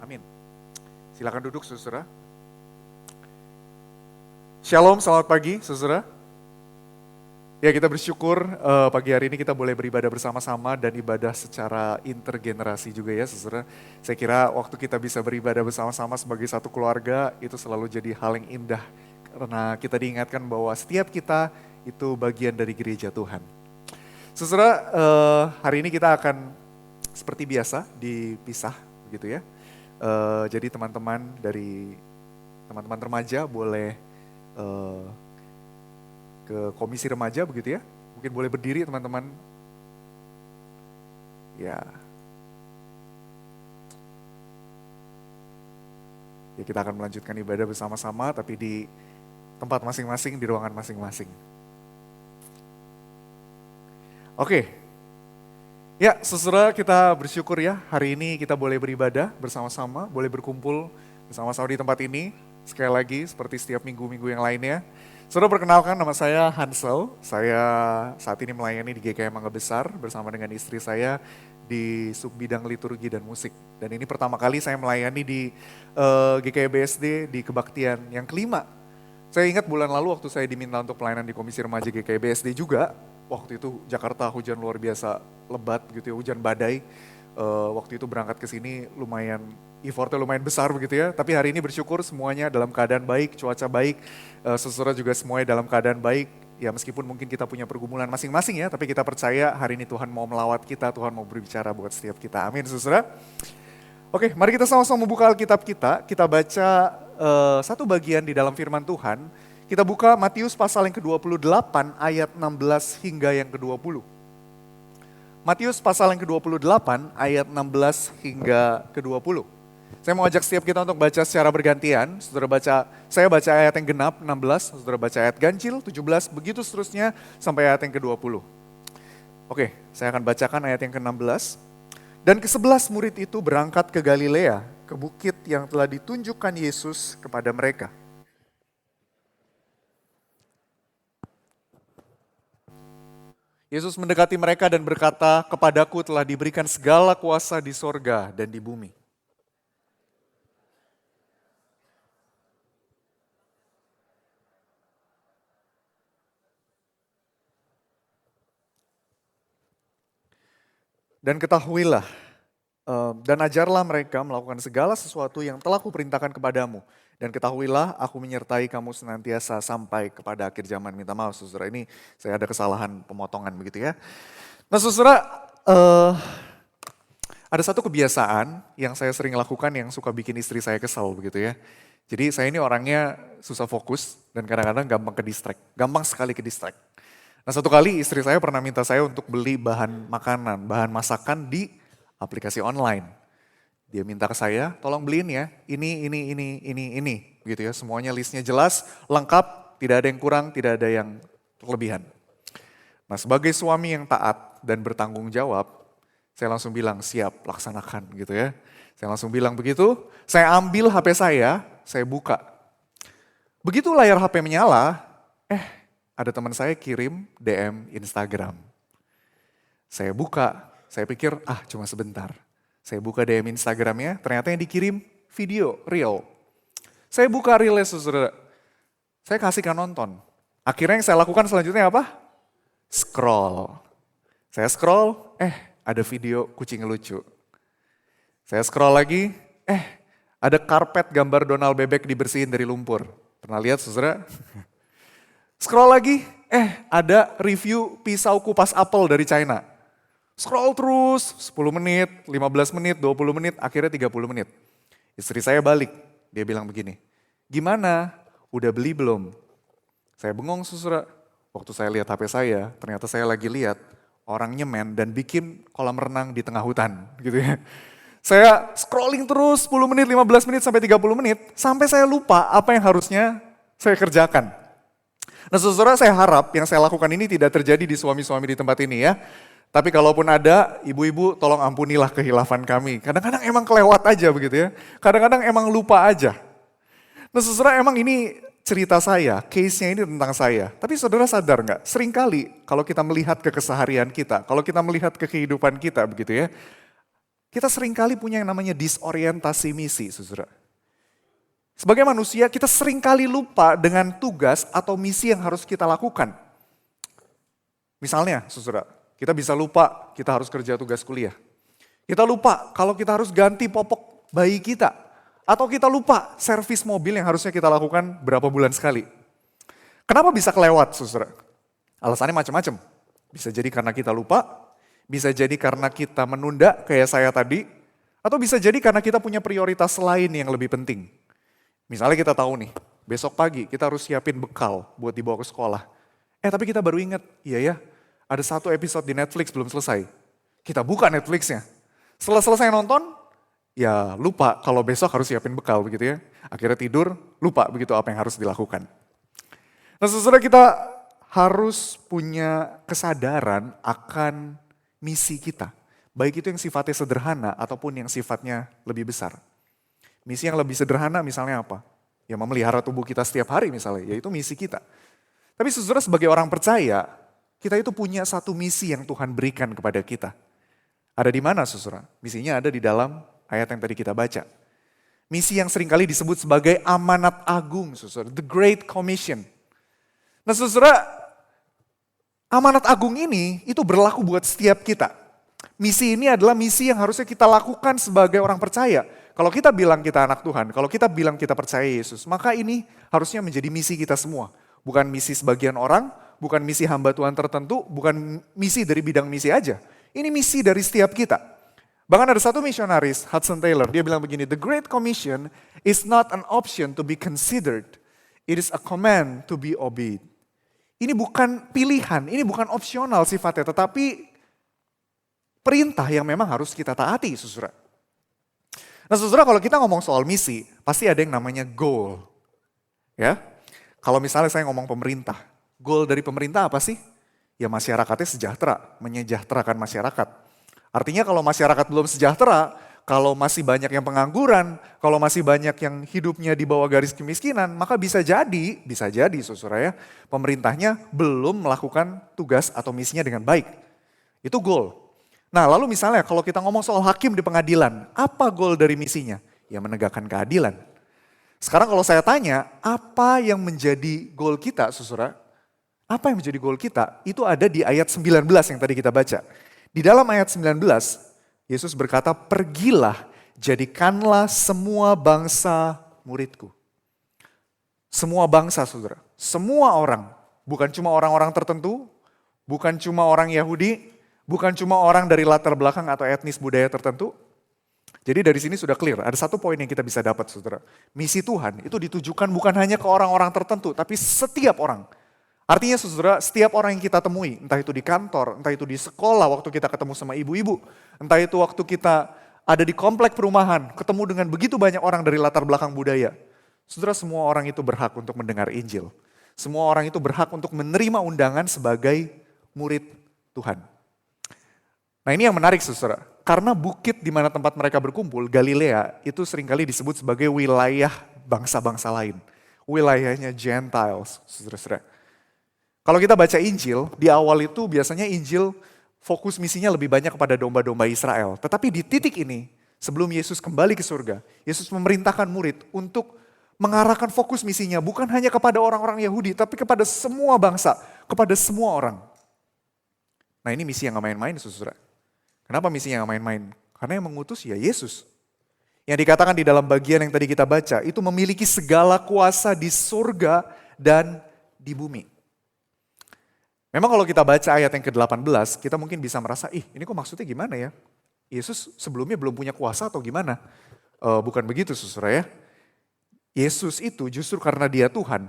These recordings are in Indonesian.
Amin. Silakan duduk, saudara. Shalom, selamat pagi, saudara. Ya, kita bersyukur pagi hari ini kita boleh beribadah bersama-sama dan ibadah secara intergenerasi juga ya, saudara. Saya kira waktu kita bisa beribadah bersama-sama sebagai satu keluarga itu selalu jadi hal yang indah. Karena kita diingatkan bahwa setiap kita itu bagian dari gereja Tuhan. Saudara, hari ini kita akan seperti biasa dipisah begitu ya. Jadi teman-teman dari teman-teman remaja boleh ke komisi remaja begitu ya. Mungkin boleh berdiri teman-teman. Ya. Ya, kita akan melanjutkan ibadah bersama-sama tapi di tempat masing-masing, di ruangan masing-masing. Oke. Ya, saudara, kita bersyukur ya hari ini kita boleh beribadah bersama-sama, boleh berkumpul bersama-sama di tempat ini. Sekali lagi seperti setiap minggu-minggu yang lainnya. Saudara, perkenalkan, nama saya Hansel. Saya saat ini melayani di GKI Mangga Besar bersama dengan istri saya di subbidang liturgi dan musik. Dan ini pertama kali saya melayani di GKI BSD di kebaktian yang kelima. Saya ingat bulan lalu waktu saya diminta untuk pelayanan di Komisi Remaja GKI BSD juga. Waktu itu Jakarta hujan luar biasa lebat gitu ya, hujan badai. Waktu itu berangkat ke sini lumayan, effortnya lumayan besar begitu ya. Tapi hari ini bersyukur semuanya dalam keadaan baik, cuaca baik, saudara juga semuanya dalam keadaan baik. Ya meskipun mungkin kita punya pergumulan masing-masing ya, tapi kita percaya hari ini Tuhan mau melawat kita, Tuhan mau berbicara buat setiap kita. Amin, saudara. Oke, mari kita sama-sama membuka Alkitab kita. Kita baca satu bagian di dalam firman Tuhan. Kita buka Matius pasal yang ke-28 ayat 16 hingga yang ke-20. Matius pasal yang ke-28 ayat 16 hingga ke-20. Saya mau ajak setiap kita untuk baca secara bergantian. Saya baca ayat yang genap 16, saudara baca ayat ganjil 17, begitu seterusnya sampai ayat yang ke-20. Oke, saya akan bacakan ayat yang ke-16. Dan ke-11 murid itu berangkat ke Galilea, ke bukit yang telah ditunjukkan Yesus kepada mereka. Yesus mendekati mereka dan berkata, "Kepadaku telah diberikan segala kuasa di sorga dan di bumi. Dan ketahuilah, dan ajarlah mereka melakukan segala sesuatu yang telah kuperintahkan kepadamu. Dan ketahuilah, aku menyertai kamu senantiasa sampai kepada akhir zaman." Minta maaf, saudara, ini saya ada kesalahan pemotongan begitu ya. Nah, saudara, ada satu kebiasaan yang saya sering lakukan yang suka bikin istri saya kesal begitu ya. Jadi saya ini orangnya susah fokus dan kadang-kadang gampang ke distract, gampang sekali ke distract. Nah, satu kali istri saya pernah minta saya untuk beli bahan makanan, bahan masakan di aplikasi online. Dia minta ke saya, tolong beliin ya, ini, gitu ya. Semuanya listnya jelas, lengkap, tidak ada yang kurang, tidak ada yang kelebihan. Nah, sebagai suami yang taat dan bertanggung jawab, saya langsung bilang, siap, laksanakan gitu ya. Saya langsung bilang begitu, saya ambil HP saya buka. Begitu layar HP menyala, ada teman saya kirim DM Instagram. Saya buka, saya pikir, cuma sebentar. Saya buka DM Instagramnya, ternyata yang dikirim video, reel. Saya buka reelnya, saudara. Saya kasihkan nonton. Akhirnya yang saya lakukan selanjutnya apa? Scroll. Saya scroll, ada video kucing lucu. Saya scroll lagi, ada karpet gambar Donald bebek dibersihin dari lumpur. Pernah lihat, saudara? Scroll lagi, ada review pisau kupas apel dari China. Scroll terus 10 menit, 15 menit, 20 menit, akhirnya 30 menit. Istri saya balik, dia bilang begini, "Gimana? Udah beli belum?" Saya bengong, saudara. Waktu saya lihat HP saya, ternyata saya lagi lihat orang nyemen dan bikin kolam renang di tengah hutan gitu ya. Saya scrolling terus 10 menit, 15 menit, sampai 30 menit, sampai saya lupa apa yang harusnya saya kerjakan. Nah, saudara, saya harap yang saya lakukan ini tidak terjadi di suami-suami di tempat ini ya. Tapi kalaupun ada, ibu-ibu tolong ampunilah kehilafan kami. Kadang-kadang emang kelewat aja begitu ya. Kadang-kadang emang lupa aja. Nah, saudara, emang ini cerita saya, case-nya ini tentang saya. Tapi saudara sadar nggak? Seringkali kalau kita melihat ke keseharian kita, kalau kita melihat ke kehidupan kita begitu ya. Kita seringkali punya yang namanya disorientasi misi, saudara. Sebagai manusia, kita seringkali lupa dengan tugas atau misi yang harus kita lakukan. Misalnya, saudara, kita bisa lupa kita harus kerja tugas kuliah. Kita lupa kalau kita harus ganti popok bayi kita. Atau kita lupa servis mobil yang harusnya kita lakukan berapa bulan sekali. Kenapa bisa kelewat, saudara? Alasannya macam-macam. Bisa jadi karena kita lupa, bisa jadi karena kita menunda kayak saya tadi, atau bisa jadi karena kita punya prioritas lain yang lebih penting. Misalnya kita tahu nih, besok pagi kita harus siapin bekal buat dibawa ke sekolah. Tapi kita baru ingat, iya ya, ada satu episode di Netflix belum selesai. Kita buka Netflixnya. Setelah selesai nonton, ya lupa kalau besok harus siapin bekal begitu ya. Akhirnya tidur, lupa begitu apa yang harus dilakukan. Nah saudara, kita harus punya kesadaran akan misi kita. Baik itu yang sifatnya sederhana ataupun yang sifatnya lebih besar. Misi yang lebih sederhana misalnya apa? Ya memelihara tubuh kita setiap hari misalnya, yaitu misi kita. Tapi saudara sebagai orang percaya, kita itu punya satu misi yang Tuhan berikan kepada kita. Ada di mana saudara? Misinya ada di dalam ayat yang tadi kita baca. Misi yang seringkali disebut sebagai amanat agung saudara, the Great Commission. Nah saudara, amanat agung ini itu berlaku buat setiap kita. Misi ini adalah misi yang harusnya kita lakukan sebagai orang percaya. Kalau kita bilang kita anak Tuhan, kalau kita bilang kita percaya Yesus, maka ini harusnya menjadi misi kita semua. Bukan misi sebagian orang, bukan misi hamba Tuhan tertentu, bukan misi dari bidang misi aja. Ini misi dari setiap kita. Bahkan ada satu misionaris, Hudson Taylor, dia bilang begini, "The Great Commission is not an option to be considered, it is a command to be obeyed." Ini bukan pilihan, ini bukan opsional sifatnya, tetapi perintah yang memang harus kita taati, saudara. Nah saudara, kalau kita ngomong soal misi, pasti ada yang namanya goal. Ya, kalau misalnya saya ngomong pemerintah, goal dari pemerintah apa sih? Ya masyarakatnya sejahtera, menyejahterakan masyarakat. Artinya kalau masyarakat belum sejahtera, kalau masih banyak yang pengangguran, kalau masih banyak yang hidupnya di bawah garis kemiskinan, maka bisa jadi saudara ya, pemerintahnya belum melakukan tugas atau misinya dengan baik. Itu goal. Nah lalu misalnya kalau kita ngomong soal hakim di pengadilan, apa goal dari misinya? Ya menegakkan keadilan. Sekarang kalau saya tanya, apa yang menjadi goal kita saudara? Apa yang menjadi goal kita? Itu ada di ayat 19 yang tadi kita baca. Di dalam ayat 19, Yesus berkata, "Pergilah, jadikanlah semua bangsa muridku." Semua bangsa saudara, semua orang. Bukan cuma orang-orang tertentu, bukan cuma orang Yahudi, bukan cuma orang dari latar belakang atau etnis budaya tertentu. Jadi dari sini sudah clear, ada satu poin yang kita bisa dapat saudara. Misi Tuhan itu ditujukan bukan hanya ke orang-orang tertentu, tapi setiap orang. Artinya saudara, setiap orang yang kita temui, entah itu di kantor, entah itu di sekolah waktu kita ketemu sama ibu-ibu, entah itu waktu kita ada di komplek perumahan, ketemu dengan begitu banyak orang dari latar belakang budaya. Saudara, semua orang itu berhak untuk mendengar Injil. Semua orang itu berhak untuk menerima undangan sebagai murid Tuhan. Nah ini yang menarik saudara, karena bukit di mana tempat mereka berkumpul, Galilea, itu seringkali disebut sebagai wilayah bangsa-bangsa lain. Wilayahnya Gentiles, saudara-saudara. Kalau kita baca Injil, di awal itu biasanya Injil fokus misinya lebih banyak kepada domba-domba Israel. Tetapi di titik ini, sebelum Yesus kembali ke surga, Yesus memerintahkan murid untuk mengarahkan fokus misinya bukan hanya kepada orang-orang Yahudi, tapi kepada semua bangsa, kepada semua orang. Nah ini misi yang gak main-main, saudara. Kenapa misi yang gak main-main? Karena yang mengutus ya Yesus. Yang dikatakan di dalam bagian yang tadi kita baca, itu memiliki segala kuasa di surga dan di bumi. Memang kalau kita baca ayat yang ke-18, kita mungkin bisa merasa, ini kok maksudnya gimana ya? Yesus sebelumnya belum punya kuasa atau gimana? Bukan begitu saudara ya. Yesus itu justru karena dia Tuhan,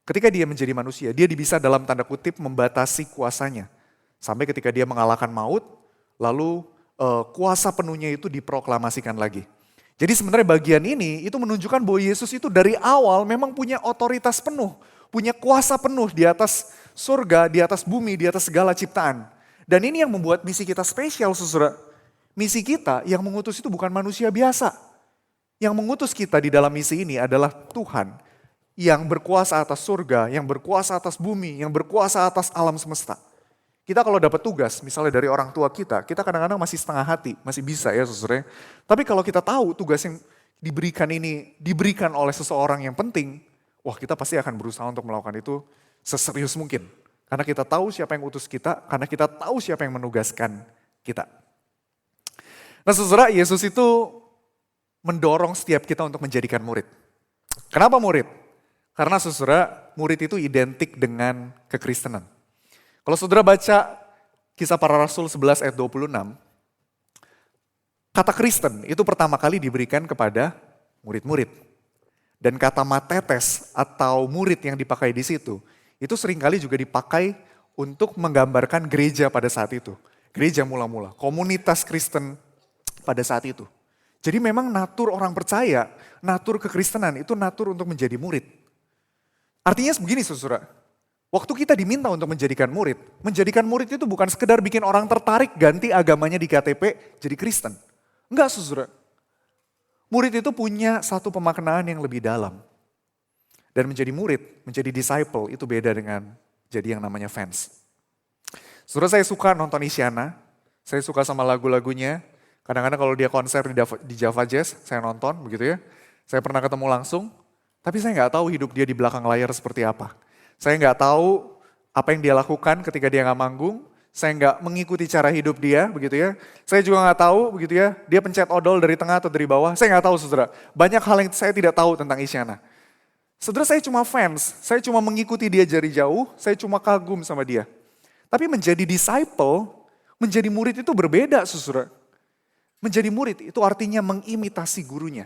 ketika dia menjadi manusia, dia bisa dalam tanda kutip membatasi kuasanya. Sampai ketika dia mengalahkan maut, lalu kuasa penuhnya itu diproklamasikan lagi. Jadi sebenarnya bagian ini itu menunjukkan bahwa Yesus itu dari awal memang punya otoritas penuh, punya kuasa penuh di atas surga, di atas bumi, di atas segala ciptaan. Dan ini yang membuat misi kita spesial, saudara. Misi kita yang mengutus itu bukan manusia biasa. Yang mengutus kita di dalam misi ini adalah Tuhan yang berkuasa atas surga, yang berkuasa atas bumi, yang berkuasa atas alam semesta. Kita kalau dapat tugas, misalnya dari orang tua kita kadang-kadang masih setengah hati, masih bisa ya saudara. Tapi kalau kita tahu tugas yang diberikan ini diberikan oleh seseorang yang penting, wah kita pasti akan berusaha untuk melakukan itu seserius mungkin. Karena kita tahu siapa yang utus kita, karena kita tahu siapa yang menugaskan kita. Nah saudara, Yesus itu mendorong setiap kita untuk menjadikan murid. Kenapa murid? Karena saudara, murid itu identik dengan kekristenan. Kalau saudara baca Kisah Para Rasul 11 ayat 26, kata Kristen itu pertama kali diberikan kepada murid-murid. Dan kata matetes atau murid yang dipakai di situ, itu seringkali juga dipakai untuk menggambarkan gereja pada saat itu. Gereja mula-mula, komunitas Kristen pada saat itu. Jadi memang natur orang percaya, natur kekristenan itu natur untuk menjadi murid. Artinya begini saudara, waktu kita diminta untuk menjadikan murid itu bukan sekedar bikin orang tertarik ganti agamanya di KTP jadi Kristen. Enggak saudara. Murid itu punya satu pemaknaan yang lebih dalam. Dan menjadi murid, menjadi disciple itu beda dengan jadi yang namanya fans. Saudara, saya suka nonton Isyana, saya suka sama lagu-lagunya. Kadang-kadang kalau dia konser di Java Jazz, saya nonton begitu ya. Saya pernah ketemu langsung, tapi saya nggak tahu hidup dia di belakang layar seperti apa. Saya nggak tahu apa yang dia lakukan ketika dia nggak manggung. Saya nggak mengikuti cara hidup dia begitu ya. Saya juga nggak tahu begitu ya, dia pencet odol dari tengah atau dari bawah. Saya nggak tahu saudara. Banyak hal yang saya tidak tahu tentang Isyana. Saudara, saya cuma fans, saya cuma mengikuti dia dari jauh, saya cuma kagum sama dia. Tapi menjadi disciple, menjadi murid itu berbeda saudara. Menjadi murid itu artinya mengimitasi gurunya.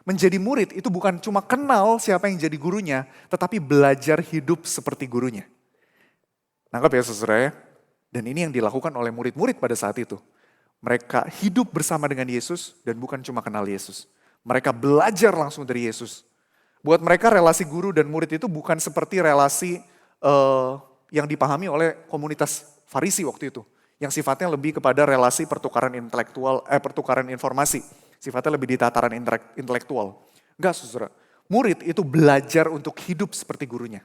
Menjadi murid itu bukan cuma kenal siapa yang jadi gurunya, tetapi belajar hidup seperti gurunya. Nangkap ya saudara ya? Dan ini yang dilakukan oleh murid-murid pada saat itu. Mereka hidup bersama dengan Yesus dan bukan cuma kenal Yesus. Mereka belajar langsung dari Yesus. Buat mereka relasi guru dan murid itu bukan seperti relasi yang dipahami oleh komunitas Farisi waktu itu. Yang sifatnya lebih kepada relasi pertukaran intelektual, pertukaran informasi. Sifatnya lebih di tataran intelektual. Enggak saudara, murid itu belajar untuk hidup seperti gurunya.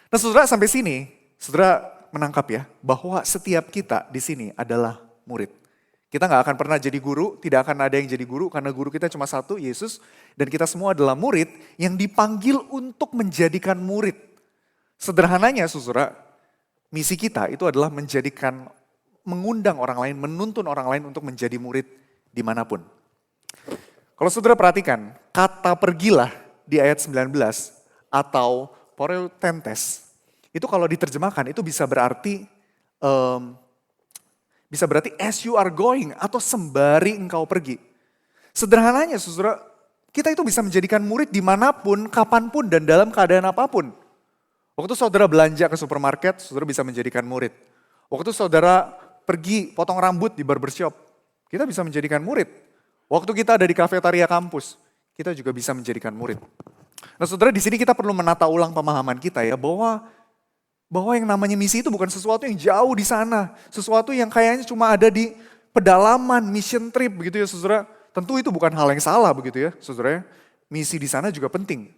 Nah saudara, sampai sini, saudara menangkap ya, bahwa setiap kita di sini adalah murid. Kita nggak akan pernah jadi guru, tidak akan ada yang jadi guru, karena guru kita cuma satu, Yesus. Dan kita semua adalah murid yang dipanggil untuk menjadikan murid. Sederhananya saudara, misi kita itu adalah mengundang orang lain, menuntun orang lain untuk menjadi murid dimanapun. Kalau saudara perhatikan, kata pergilah di ayat 19 atau poreutentes, itu kalau diterjemahkan itu bisa berarti as you are going atau sembari engkau pergi. Sederhananya saudara, kita itu bisa menjadikan murid dimanapun, kapanpun dan dalam keadaan apapun. Waktu saudara belanja ke supermarket, saudara bisa menjadikan murid. Waktu saudara pergi potong rambut di barbershop, kita bisa menjadikan murid. Waktu kita ada di kafetaria kampus, kita juga bisa menjadikan murid. Nah saudara, di sini kita perlu menata ulang pemahaman kita ya, bahwa yang namanya misi itu bukan sesuatu yang jauh di sana. Sesuatu yang kayaknya cuma ada di pedalaman, mission trip begitu ya saudara. Tentu itu bukan hal yang salah begitu ya saudara. Misi di sana juga penting.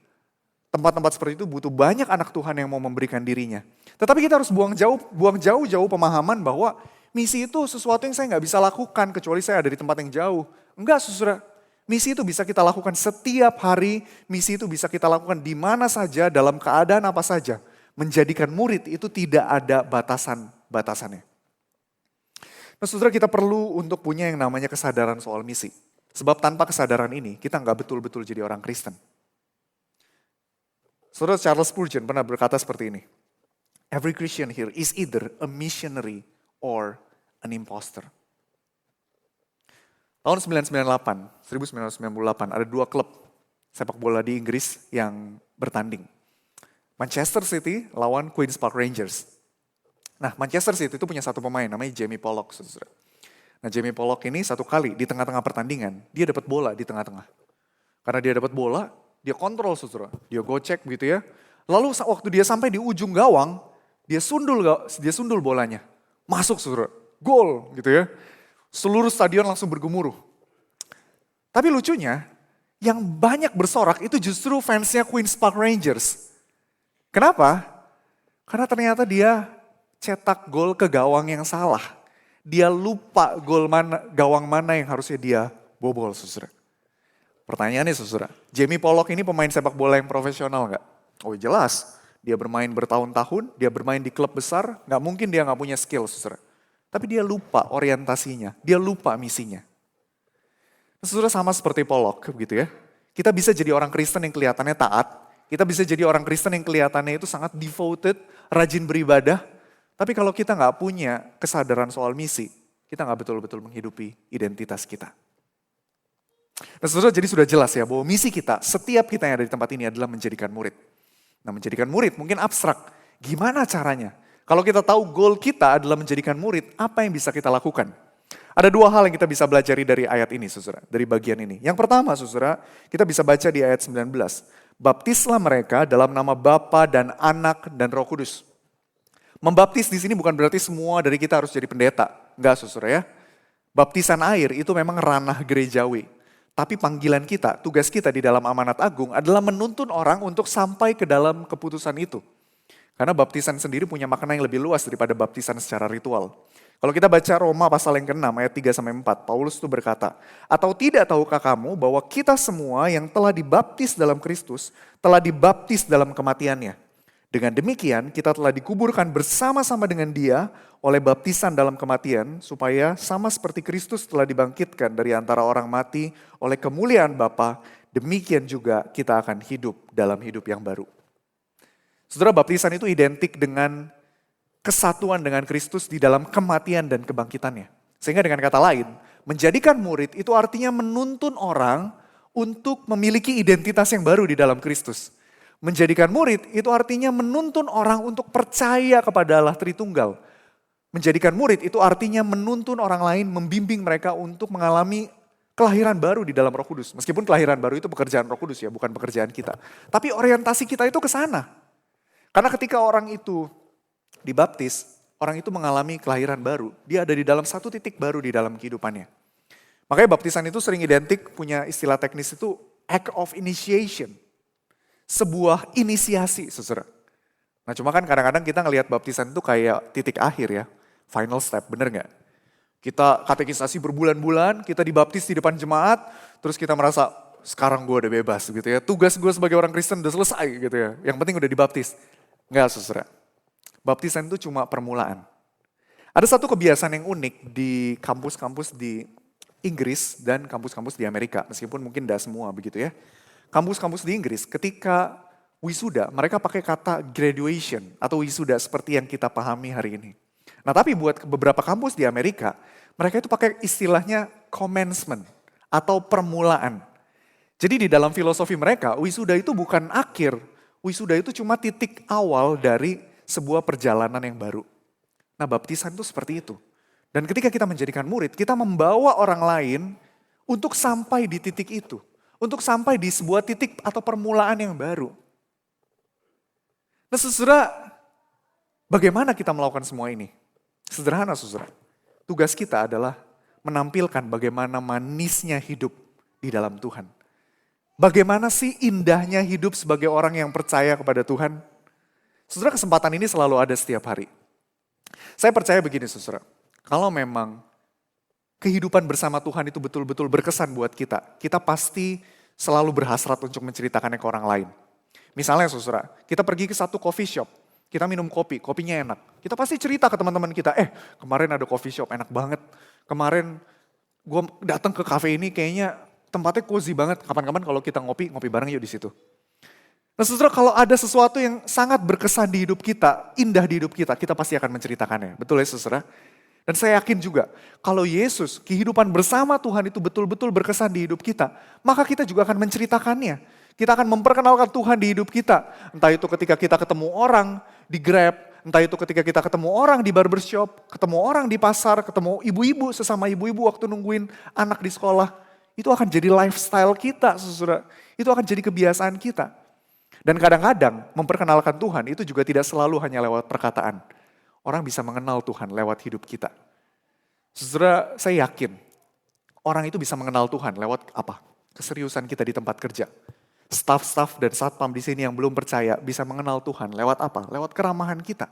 Tempat-tempat seperti itu butuh banyak anak Tuhan yang mau memberikan dirinya. Tetapi kita harus buang jauh-jauh pemahaman bahwa misi itu sesuatu yang saya nggak bisa lakukan kecuali saya ada di tempat yang jauh. Enggak saudara, misi itu bisa kita lakukan setiap hari, misi itu bisa kita lakukan di mana saja, dalam keadaan apa saja. Menjadikan murid itu tidak ada batasannya. Nah saudara, kita perlu untuk punya yang namanya kesadaran soal misi. Sebab tanpa kesadaran ini kita nggak betul-betul jadi orang Kristen. Saudara, Charles Spurgeon pernah berkata seperti ini. Every Christian here is either a missionary or an imposter. Tahun 1998 ada dua klub sepak bola di Inggris yang bertanding. Manchester City lawan Queen's Park Rangers. Nah, Manchester City itu punya satu pemain namanya Jamie Pollock. Saudara. Nah, Jamie Pollock ini satu kali di tengah-tengah pertandingan, dia dapat bola di tengah-tengah. Karena dia dapat bola, dia kontrol saudara, dia gocek gitu ya. Lalu waktu dia sampai di ujung gawang, dia sundul bolanya. Masuk saudara, gol gitu ya. Seluruh stadion langsung bergemuruh. Tapi lucunya, yang banyak bersorak itu justru fansnya Queen's Park Rangers. Kenapa? Karena ternyata dia cetak gol ke gawang yang salah. Dia lupa gawang mana yang harusnya dia bobol, saudara. Pertanyaannya saudara, Jamie Pollock ini pemain sepak bola yang profesional nggak? Oh jelas, dia bermain bertahun-tahun, dia bermain di klub besar, nggak mungkin dia nggak punya skill saudara. Tapi dia lupa orientasinya, dia lupa misinya. Saudara sama seperti Pollock gitu ya. Kita bisa jadi orang Kristen yang kelihatannya taat, kita bisa jadi orang Kristen yang kelihatannya itu sangat devoted, rajin beribadah, tapi kalau kita nggak punya kesadaran soal misi, kita nggak betul-betul menghidupi identitas kita. Nah saudara, jadi sudah jelas ya bahwa misi kita, setiap kita yang ada di tempat ini adalah menjadikan murid. Nah menjadikan murid mungkin abstrak, gimana caranya? Kalau kita tahu goal kita adalah menjadikan murid, apa yang bisa kita lakukan? Ada dua hal yang kita bisa belajar dari ayat ini saudara, dari bagian ini. Yang pertama saudara, kita bisa baca di ayat 19. Baptislah mereka dalam nama Bapa dan Anak dan Roh Kudus. Membaptis di sini bukan berarti semua dari kita harus jadi pendeta. Enggak saudara ya. Baptisan air itu memang ranah gerejawi. Tapi panggilan kita, tugas kita di dalam amanat agung adalah menuntun orang untuk sampai ke dalam keputusan itu. Karena baptisan sendiri punya makna yang lebih luas daripada baptisan secara ritual. Kalau kita baca Roma pasal yang ke-6 ayat 3-4, Paulus itu berkata, atau tidak tahukah kamu bahwa kita semua yang telah dibaptis dalam Kristus, telah dibaptis dalam kematiannya. Dengan demikian kita telah dikuburkan bersama-sama dengan dia oleh baptisan dalam kematian, supaya sama seperti Kristus telah dibangkitkan dari antara orang mati oleh kemuliaan Bapa, demikian juga kita akan hidup dalam hidup yang baru. Saudara, baptisan itu identik dengan kesatuan dengan Kristus di dalam kematian dan kebangkitannya. Sehingga dengan kata lain, menjadikan murid itu artinya menuntun orang untuk memiliki identitas yang baru di dalam Kristus. Menjadikan murid itu artinya menuntun orang untuk percaya kepada Allah Tritunggal. Menjadikan murid itu artinya menuntun orang lain, membimbing mereka untuk mengalami kelahiran baru di dalam Roh Kudus. Meskipun kelahiran baru itu pekerjaan Roh Kudus ya, bukan pekerjaan kita. Tapi orientasi kita itu ke sana. Karena ketika orang itu dibaptis, orang itu mengalami kelahiran baru. Dia ada di dalam satu titik baru di dalam kehidupannya. Makanya baptisan itu sering identik, punya istilah teknis itu act of initiation. Sebuah inisiasi, saudara. Nah cuma kan kadang-kadang kita ngelihat baptisan itu kayak titik akhir ya. Final step, bener gak? Kita katekisasi berbulan-bulan, kita dibaptis di depan jemaat, terus kita merasa sekarang gue udah bebas gitu ya. Tugas gue sebagai orang Kristen udah selesai gitu ya. Yang penting udah dibaptis. Enggak saudara. Baptisan itu cuma permulaan. Ada satu kebiasaan yang unik di kampus-kampus di Inggris dan kampus-kampus di Amerika. Meskipun mungkin tidak semua begitu ya. Kampus-kampus di Inggris ketika wisuda mereka pakai kata graduation atau wisuda seperti yang kita pahami hari ini. Nah tapi buat beberapa kampus di Amerika mereka itu pakai istilahnya commencement atau permulaan. Jadi di dalam filosofi mereka wisuda itu bukan akhir. Wisuda itu cuma titik awal dari sebuah perjalanan yang baru. Nah baptisan itu seperti itu. Dan ketika kita menjadikan murid, kita membawa orang lain untuk sampai di titik itu. Untuk sampai di sebuah titik atau permulaan yang baru. Nah saudara, bagaimana kita melakukan semua ini? Sederhana saudara. Tugas kita adalah menampilkan bagaimana manisnya hidup di dalam Tuhan. Bagaimana sih indahnya hidup sebagai orang yang percaya kepada Tuhan? Saudara, kesempatan ini selalu ada setiap hari. Saya percaya begini saudara, kalau memang kehidupan bersama Tuhan itu betul-betul berkesan buat kita, kita pasti selalu berhasrat untuk menceritakannya ke orang lain. Misalnya saudara, kita pergi ke satu coffee shop, kita minum kopi, kopinya enak. Kita pasti cerita ke teman-teman kita, kemarin ada coffee shop enak banget. Kemarin gue datang ke cafe ini kayaknya tempatnya cozy banget. Kapan-kapan kalau kita ngopi bareng yuk di situ. Nah saudara, kalau ada sesuatu yang sangat berkesan di hidup kita, indah di hidup kita, kita pasti akan menceritakannya. Betul ya saudara? Dan saya yakin juga, kalau Yesus, kehidupan bersama Tuhan itu betul-betul berkesan di hidup kita, maka kita juga akan menceritakannya. Kita akan memperkenalkan Tuhan di hidup kita. Entah itu ketika kita ketemu orang di Grab, entah itu ketika kita ketemu orang di barbershop, ketemu orang di pasar, ketemu ibu-ibu sesama ibu-ibu waktu nungguin anak di sekolah. Itu akan jadi lifestyle kita, saudara. Itu akan jadi kebiasaan kita. Dan kadang-kadang memperkenalkan Tuhan itu juga tidak selalu hanya lewat perkataan. Orang bisa mengenal Tuhan lewat hidup kita. Saudara, saya yakin orang itu bisa mengenal Tuhan lewat apa? Keseriusan kita di tempat kerja. Staff-staff dan satpam di sini yang belum percaya bisa mengenal Tuhan lewat apa? Lewat keramahan kita.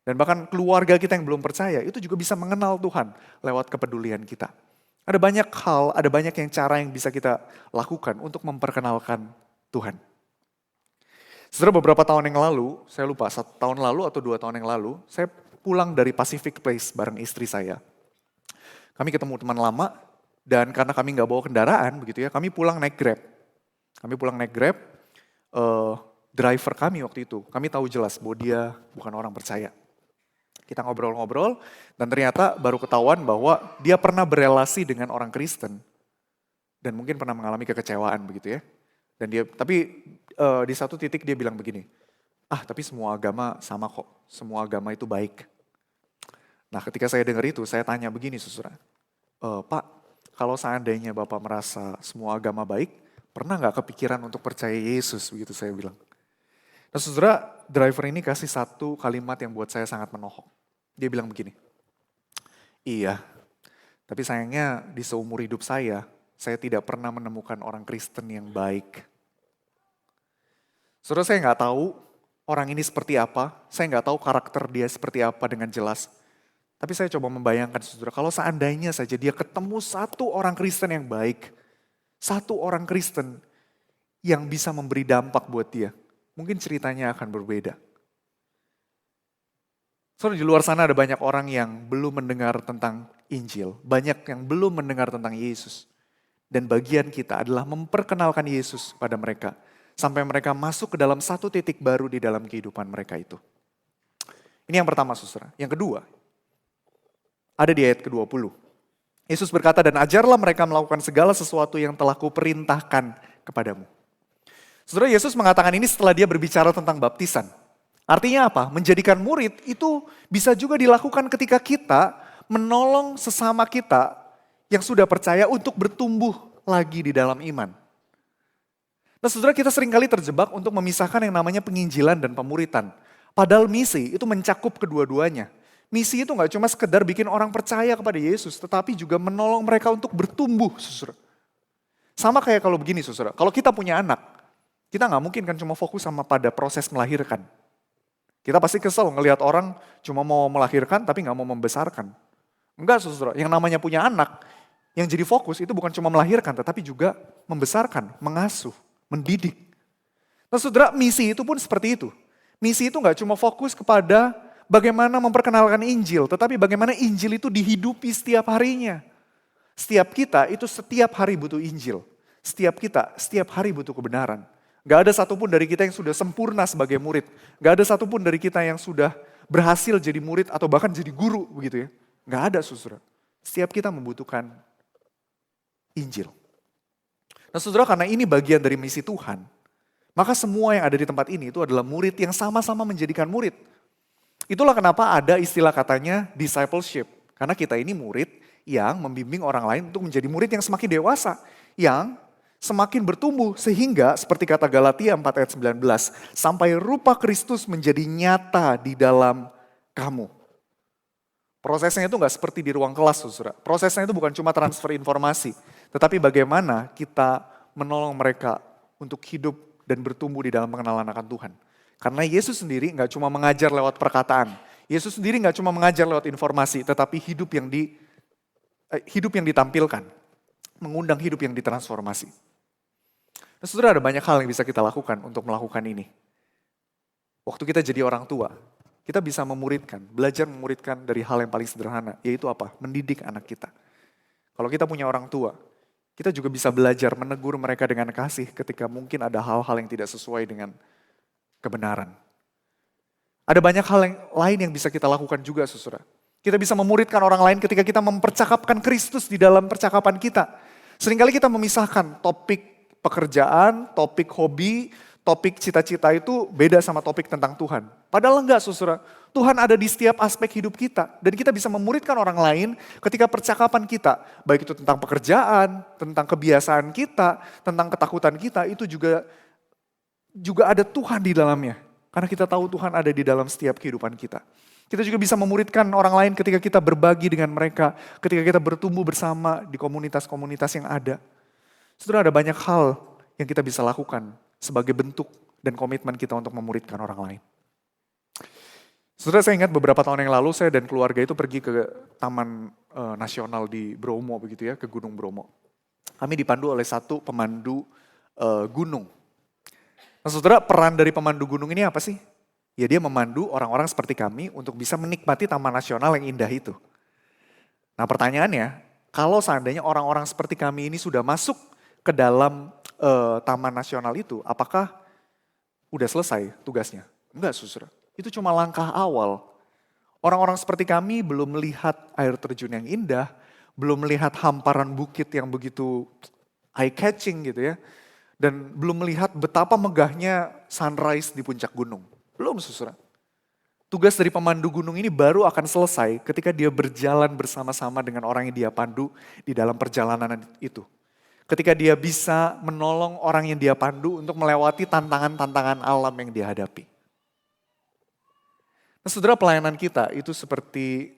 Dan bahkan keluarga kita yang belum percaya itu juga bisa mengenal Tuhan lewat kepedulian kita. Ada banyak hal, ada banyak cara yang bisa kita lakukan untuk memperkenalkan Tuhan. Setelah beberapa tahun yang lalu, saya lupa 1 tahun lalu atau 2 tahun yang lalu, saya pulang dari Pacific Place bareng istri saya. Kami ketemu teman lama dan karena kami nggak bawa kendaraan begitu ya, kami pulang naik Grab. Driver kami waktu itu, kami tahu jelas bahwa dia bukan orang percaya. Kita ngobrol-ngobrol dan ternyata baru ketahuan bahwa dia pernah berelasi dengan orang Kristen dan mungkin pernah mengalami kekecewaan begitu ya. Tapi di satu titik dia bilang begini, tapi semua agama sama kok, semua agama itu baik. Nah ketika saya dengar itu, saya tanya begini saudara, Pak, kalau seandainya Bapak merasa semua agama baik, pernah nggak kepikiran untuk percaya Yesus? Begitu saya bilang. Nah saudara, driver ini kasih satu kalimat yang buat saya sangat menohok. Dia bilang begini, iya, tapi sayangnya di seumur hidup saya tidak pernah menemukan orang Kristen yang baik. Saudara, saya nggak tahu orang ini seperti apa, saya nggak tahu karakter dia seperti apa dengan jelas. Tapi saya coba membayangkan saudara, kalau seandainya saja dia ketemu satu orang Kristen yang baik, satu orang Kristen yang bisa memberi dampak buat dia, mungkin ceritanya akan berbeda. Saudara, di luar sana ada banyak orang yang belum mendengar tentang Injil, banyak yang belum mendengar tentang Yesus. Dan bagian kita adalah memperkenalkan Yesus pada mereka, sampai mereka masuk ke dalam satu titik baru di dalam kehidupan mereka itu. Ini yang pertama saudara. Yang kedua, ada di ayat ke-20. Yesus berkata, dan ajarlah mereka melakukan segala sesuatu yang telah kuperintahkan kepadamu. Saudara, Yesus mengatakan ini setelah dia berbicara tentang baptisan. Artinya apa? Menjadikan murid itu bisa juga dilakukan ketika kita menolong sesama kita yang sudah percaya untuk bertumbuh lagi di dalam iman. Nah saudara, kita seringkali terjebak untuk memisahkan yang namanya penginjilan dan pemuritan. Padahal misi itu mencakup kedua-duanya. Misi itu gak cuma sekedar bikin orang percaya kepada Yesus, tetapi juga menolong mereka untuk bertumbuh, saudara. Sama kayak kalau begini, saudara. Kalau kita punya anak, kita gak mungkin kan cuma fokus sama pada proses melahirkan. Kita pasti kesel ngelihat orang cuma mau melahirkan tapi gak mau membesarkan. Enggak, saudara. Yang namanya punya anak, yang jadi fokus itu bukan cuma melahirkan, tetapi juga membesarkan, mengasuh, mendidik. Nah saudara, misi itu pun seperti itu. Misi itu gak cuma fokus kepada bagaimana memperkenalkan Injil, tetapi bagaimana Injil itu dihidupi setiap harinya. Setiap kita itu setiap hari butuh Injil. Setiap kita setiap hari butuh kebenaran. Gak ada satupun dari kita yang sudah sempurna sebagai murid. Gak ada satupun dari kita yang sudah berhasil jadi murid atau bahkan jadi guru begitu ya. Gak ada saudara. Setiap kita membutuhkan Injil. Nah saudara, karena ini bagian dari misi Tuhan, maka semua yang ada di tempat ini itu adalah murid yang sama-sama menjadikan murid. Itulah kenapa ada istilah katanya discipleship. Karena kita ini murid yang membimbing orang lain untuk menjadi murid yang semakin dewasa. Yang semakin bertumbuh sehingga seperti kata Galatia 4 ayat 19. Sampai rupa Kristus menjadi nyata di dalam kamu. Prosesnya itu gak seperti di ruang kelas saudara. Prosesnya itu bukan cuma transfer informasi. Tetapi bagaimana kita menolong mereka untuk hidup dan bertumbuh di dalam pengenalan akan Tuhan. Karena Yesus sendiri gak cuma mengajar lewat perkataan. Yesus sendiri gak cuma mengajar lewat informasi. Tetapi hidup yang ditampilkan. Mengundang hidup yang ditransformasi. Nah, saudara, ada banyak hal yang bisa kita lakukan untuk melakukan ini. Waktu kita jadi orang tua, kita bisa belajar memuridkan dari hal yang paling sederhana, yaitu apa? Mendidik anak kita. Kalau kita punya orang tua, kita juga bisa belajar menegur mereka dengan kasih ketika mungkin ada hal-hal yang tidak sesuai dengan kebenaran. Ada banyak hal yang lain yang bisa kita lakukan juga, saudara. Kita bisa memuridkan orang lain ketika kita mempercakapkan Kristus di dalam percakapan kita. Seringkali kita memisahkan topik pekerjaan, topik hobi, topik cita-cita itu beda sama topik tentang Tuhan. Padahal enggak, saudara. Tuhan ada di setiap aspek hidup kita. Dan kita bisa memuridkan orang lain ketika percakapan kita. Baik itu tentang pekerjaan, tentang kebiasaan kita, tentang ketakutan kita, itu juga ada Tuhan di dalamnya. Karena kita tahu Tuhan ada di dalam setiap kehidupan kita. Kita juga bisa memuridkan orang lain ketika kita berbagi dengan mereka, ketika kita bertumbuh bersama di komunitas-komunitas yang ada. Saudara, ada banyak hal yang kita bisa lakukan sebagai bentuk dan komitmen kita untuk memuridkan orang lain. Saudara, saya ingat beberapa tahun yang lalu saya dan keluarga itu pergi ke Taman Nasional di Bromo begitu ya, ke Gunung Bromo. Kami dipandu oleh satu pemandu gunung. Nah saudara, peran dari pemandu gunung ini apa sih? Ya dia memandu orang-orang seperti kami untuk bisa menikmati Taman Nasional yang indah itu. Nah pertanyaannya, kalau seandainya orang-orang seperti kami ini sudah masuk ke dalam Taman Nasional itu, apakah udah selesai tugasnya? Enggak, saudara. Itu cuma langkah awal. Orang-orang seperti kami belum melihat air terjun yang indah, belum melihat hamparan bukit yang begitu eye-catching gitu ya. Dan belum melihat betapa megahnya sunrise di puncak gunung. Belum, saudara. Tugas dari pemandu gunung ini baru akan selesai ketika dia berjalan bersama-sama dengan orang yang dia pandu di dalam perjalanan itu. Ketika dia bisa menolong orang yang dia pandu untuk melewati tantangan-tantangan alam yang dia hadapi. Nah, saudara, pelayanan kita itu seperti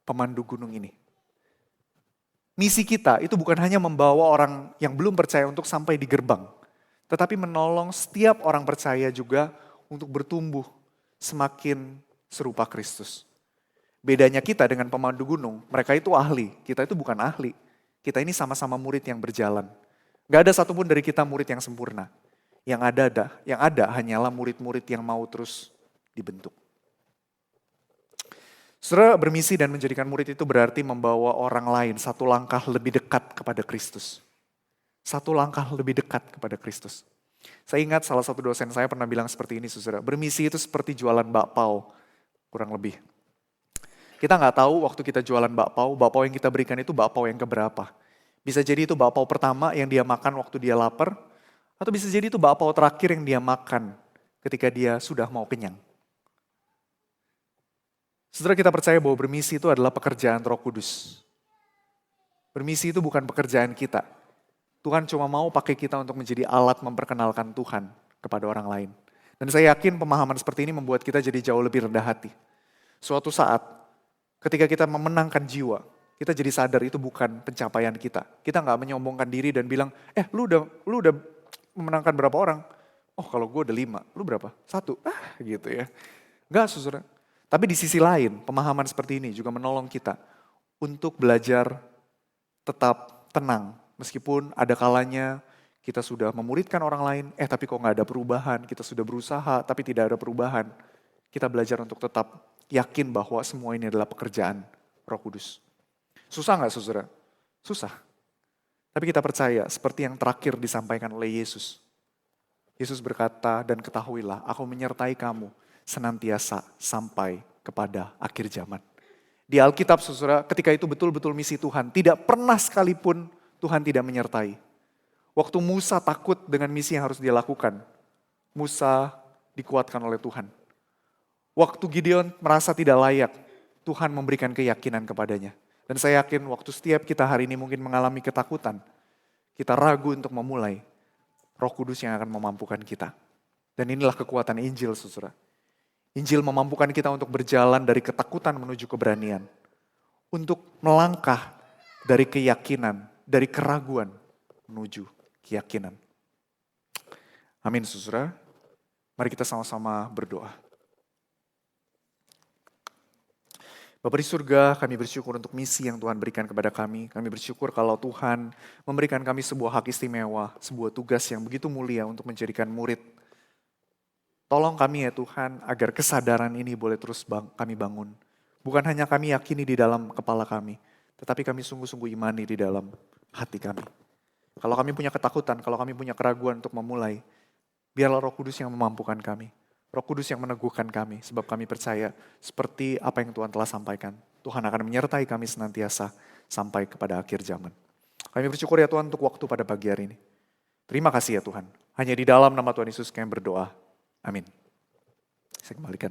pemandu gunung ini. Misi kita itu bukan hanya membawa orang yang belum percaya untuk sampai di gerbang, tetapi menolong setiap orang percaya juga untuk bertumbuh semakin serupa Kristus. Bedanya kita dengan pemandu gunung, mereka itu ahli, kita itu bukan ahli. Kita ini sama-sama murid yang berjalan. Gak ada satupun dari kita murid yang sempurna. Yang ada hanyalah murid-murid yang mau terus dibentuk. Saudara, bermisi dan menjadikan murid itu berarti membawa orang lain satu langkah lebih dekat kepada Kristus. Satu langkah lebih dekat kepada Kristus. Saya ingat salah satu dosen saya pernah bilang seperti ini, saudara. Bermisi itu seperti jualan bakpao, kurang lebih. Kita nggak tahu waktu kita jualan bakpao yang kita berikan itu bakpao yang keberapa. Bisa jadi itu bakpao pertama yang dia makan waktu dia lapar, atau bisa jadi itu bakpao terakhir yang dia makan ketika dia sudah mau kenyang. Saudara, kita percaya bahwa bermisi itu adalah pekerjaan Roh Kudus. Bermisi itu bukan pekerjaan kita. Tuhan cuma mau pakai kita untuk menjadi alat memperkenalkan Tuhan kepada orang lain. Dan saya yakin pemahaman seperti ini membuat kita jadi jauh lebih rendah hati. Suatu saat, ketika kita memenangkan jiwa, kita jadi sadar itu bukan pencapaian kita. Kita nggak menyombongkan diri dan bilang, lu udah memenangkan berapa orang? Oh kalau gue udah 5, lu berapa? 1, gitu ya. Enggak, saudara. Tapi di sisi lain, pemahaman seperti ini juga menolong kita untuk belajar tetap tenang. Meskipun ada kalanya kita sudah memuridkan orang lain, tapi kok nggak ada perubahan. Kita sudah berusaha, tapi tidak ada perubahan. Kita belajar untuk tetap yakin bahwa semua ini adalah pekerjaan Roh Kudus. Susah nggak, saudara? Susah. Tapi kita percaya seperti yang terakhir disampaikan oleh Yesus. Yesus berkata, dan ketahuilah aku menyertai kamu senantiasa sampai kepada akhir zaman. Di Alkitab, saudara, ketika itu betul-betul misi Tuhan. Tidak pernah sekalipun Tuhan tidak menyertai. Waktu Musa takut dengan misi yang harus dia lakukan, Musa dikuatkan oleh Tuhan. Waktu Gideon merasa tidak layak, Tuhan memberikan keyakinan kepadanya. Dan saya yakin waktu setiap kita hari ini mungkin mengalami ketakutan, kita ragu untuk memulai, Roh Kudus yang akan memampukan kita. Dan inilah kekuatan Injil, saudara. Injil memampukan kita untuk berjalan dari ketakutan menuju keberanian. Untuk melangkah dari keyakinan, dari keraguan menuju keyakinan. Amin, saudara. Mari kita sama-sama berdoa. Bapa di surga, kami bersyukur untuk misi yang Tuhan berikan kepada kami. Kami bersyukur kalau Tuhan memberikan kami sebuah hak istimewa, sebuah tugas yang begitu mulia untuk menjadikan murid. Tolong kami ya Tuhan, agar kesadaran ini boleh terus kami bangun. Bukan hanya kami yakini di dalam kepala kami, tetapi kami sungguh-sungguh imani di dalam hati kami. Kalau kami punya ketakutan, kalau kami punya keraguan untuk memulai, biarlah Roh Kudus yang memampukan kami. Roh Kudus yang meneguhkan kami, sebab kami percaya seperti apa yang Tuhan telah sampaikan. Tuhan akan menyertai kami senantiasa sampai kepada akhir zaman. Kami bersyukur ya Tuhan untuk waktu pada pagi hari ini. Terima kasih ya Tuhan. Hanya di dalam nama Tuhan Yesus kami berdoa. Amin. Saya kembalikan.